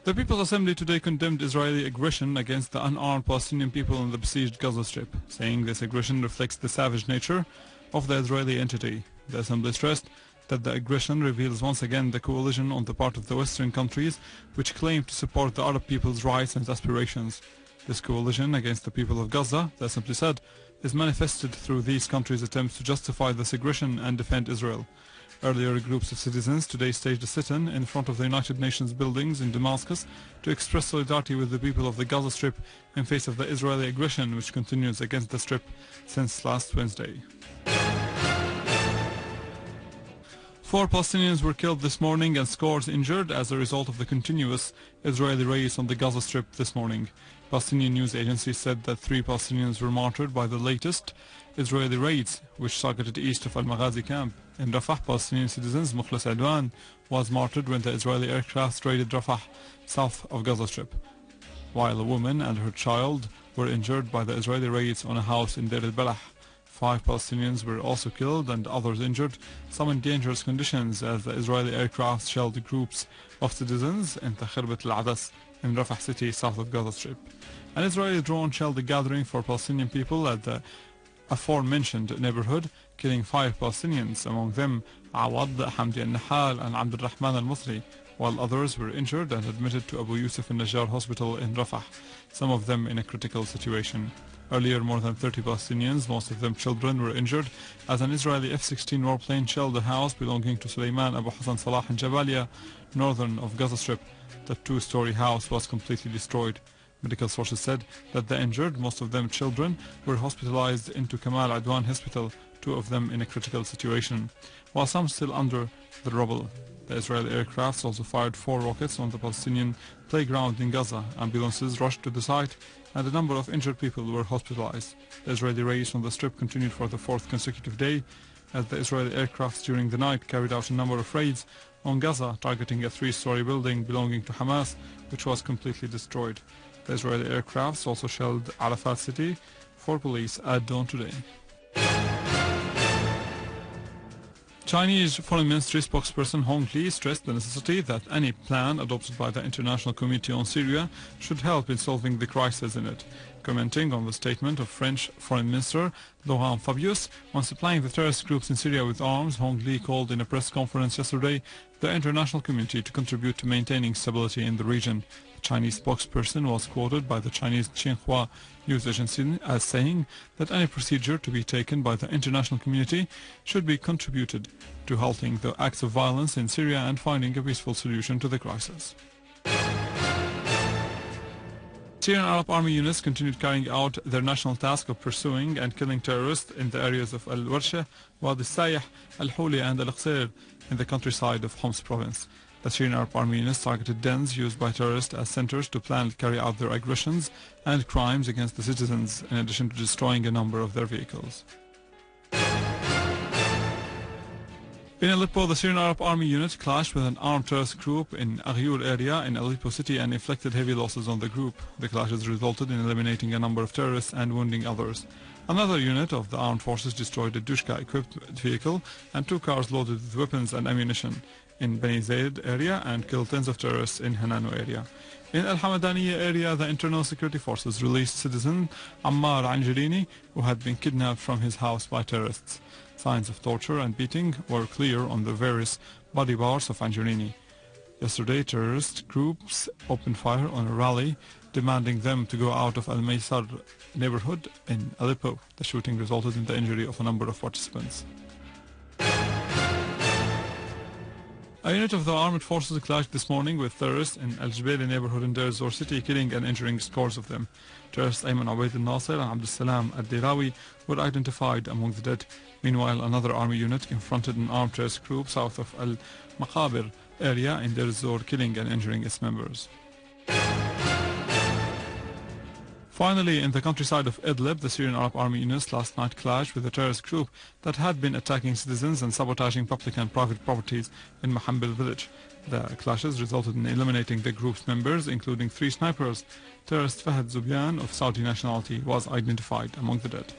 The People's Assembly today condemned Israeli aggression against the unarmed Palestinian people in the besieged Gaza Strip, saying this aggression reflects the savage nature of the Israeli entity. The Assembly stressed that the aggression reveals once again the coalition on the part of the Western countries which claim to support the Arab people's rights and aspirations. This coalition against the people of Gaza, the Assembly said, is manifested through these countries' attempts to justify this aggression and defend Israel. Earlier, groups of citizens today staged a sit-in in front of the United Nations buildings in Damascus to express solidarity with the people of the Gaza Strip in face of the Israeli aggression which continues against the Strip since last Wednesday. 4 Palestinians were killed this morning and scores injured as a result of the continuous Israeli raids on the Gaza Strip this morning. Palestinian news agencies said that 3 Palestinians were martyred by the latest Israeli raids, which targeted east of Al-Maghazi camp. In Rafah, Palestinian citizens Mukhlas Adwan was martyred when the Israeli aircraft raided Rafah, south of Gaza Strip, while a woman and her child were injured by the Israeli raids on a house in Deir al-Balah. 5 Palestinians were also killed and others injured, some in dangerous conditions as the Israeli aircraft shelled groups of citizens in Khirbat al-Adas in Rafah city, south of Gaza Strip. An Israeli drone shelled a gathering for Palestinian people at the aforementioned neighborhood, killing 5 Palestinians, among them Awad, Hamdi al-Nahal and Abd al-Rahman al-Musri, while others were injured and admitted to Abu Yusuf al-Najjar hospital in Rafah, some of them in a critical situation. Earlier, more than 30 Palestinians, most of them children, were injured as an Israeli F-16 warplane shelled a house belonging to Suleiman Abu Hassan Salah in Jabalia, northern of Gaza Strip. The 2-story house was completely destroyed. Medical sources said that the injured, most of them children, were hospitalized into Kamal Adwan Hospital, 2 of them in a critical situation, while some still under the rubble. The Israeli aircrafts also fired 4 rockets on the Palestinian playground in Gaza. Ambulances rushed to the site and a number of injured people were hospitalized. The Israeli raids on the Strip continued for the 4th consecutive day as the Israeli aircrafts during the night carried out a number of raids on Gaza, targeting a 3-story building belonging to Hamas, which was completely destroyed. The Israeli aircrafts also shelled Arafat city for police at dawn today. Chinese Foreign Ministry spokesperson Hong Li stressed the necessity that any plan adopted by the International Committee on Syria should help in solving the crisis in it. Commenting on the statement of French Foreign Minister Laurent Fabius on supplying the terrorist groups in Syria with arms, Hong Li called in a press conference yesterday the International Committee to contribute to maintaining stability in the region. The Chinese spokesperson was quoted by the Chinese Xinhua news agency as saying that any procedure to be taken by the international community should be contributed to halting the acts of violence in Syria and finding a peaceful solution to the crisis. Syrian Arab Army units continued carrying out their national task of pursuing and killing terrorists in the areas of Al-Warsha, Wadi Sayah, Al-Huli and Al-Qsir in the countryside of Homs province. The Syrian Arab Army units targeted dens used by terrorists as centers to plan and carry out their aggressions and crimes against the citizens, in addition to destroying a number of their vehicles. In Aleppo, the Syrian Arab Army unit clashed with an armed terrorist group in Aghyour area in Aleppo city and inflicted heavy losses on the group. The clashes resulted in eliminating a number of terrorists and wounding others. Another unit of the armed forces destroyed a Dushka-equipped vehicle and 2 cars loaded with weapons and ammunition in Beni Zaid area and killed tens of terrorists in Hanano area. In Al-Hamadaniya area, the internal security forces released citizen Ammar Angelini, who had been kidnapped from his house by terrorists. Signs of torture and beating were clear on the various body parts of Angelini. Yesterday, terrorist groups opened fire on a rally demanding them to go out of Al-Maysar neighborhood in Aleppo. The shooting resulted in the injury of a number of participants. A unit of the armed forces clashed this morning with terrorists in Al-Jabali neighborhood in Deir ez-Zor city, killing and injuring scores of them. Terrorists Ayman Ubaid al-Nasir and Abdul Salam al-Dirawi were identified among the dead. Meanwhile, another army unit confronted an armed terrorist group south of Al-Maqabir area in Deir ez-Zor, killing and injuring its members. Finally, in the countryside of Idlib, the Syrian Arab Army units last night clashed with a terrorist group that had been attacking citizens and sabotaging public and private properties in Mahambil village. The clashes resulted in eliminating the group's members, including 3 snipers. Terrorist Fahad Zubyan of Saudi nationality was identified among the dead.